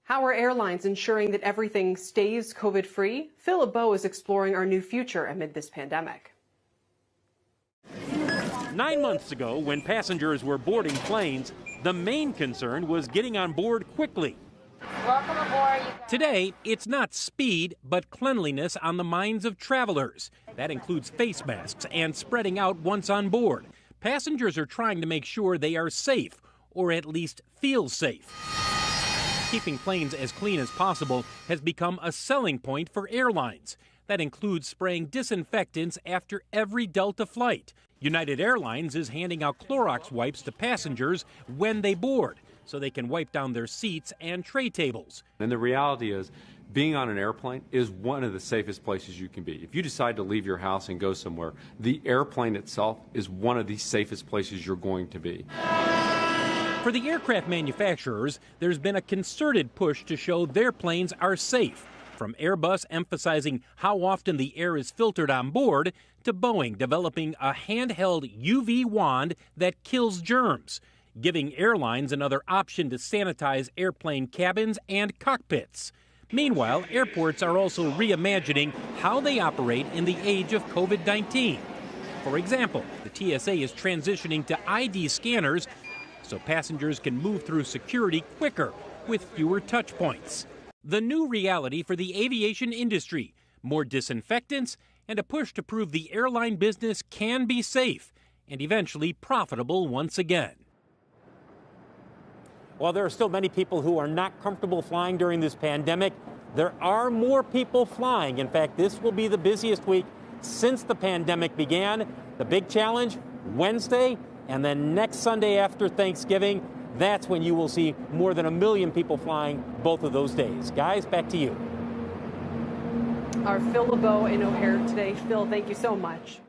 How are airlines ensuring that everything stays COVID-free? LeBeau is exploring our new future amid this pandemic. 9 months ago, when passengers were boarding planes, the main concern was getting on board quickly. Welcome aboard. Today, it's not speed, but cleanliness on the minds of travelers. That includes face masks and spreading out once on board. Passengers are trying to make sure they are safe, or at least feel safe. Keeping planes as clean as possible has become a selling point for airlines. That includes spraying disinfectants after every Delta flight. United Airlines is handing out Clorox wipes to passengers when they board, so they can wipe down their seats and tray tables. And the reality is, being on an airplane is one of the safest places you can be. If you decide to leave your house and go somewhere, the airplane itself is one of the safest places you're going to be. For the aircraft manufacturers, there's been a concerted push to show their planes are safe, from Airbus emphasizing how often the air is filtered on board, to Boeing developing a handheld UV wand that kills germs, giving airlines another option to sanitize airplane cabins and cockpits. Meanwhile, airports are also reimagining how they operate in the age of COVID-19. For example, the TSA is transitioning to ID scanners so passengers can move through security quicker with fewer touch points. The new reality for the aviation industry: more disinfectants and a push to prove the airline business can be safe and eventually profitable once again. While there are still many people who are not comfortable flying during this pandemic, there are more people flying. In fact, this will be the busiest week since the pandemic began. The big challenge, Wednesday, and then next Sunday after Thanksgiving, that's when you will see more than 1 million people flying both of those days. Guys, back to you. Our LeBeau in O'Hare today. Phil, thank you so much.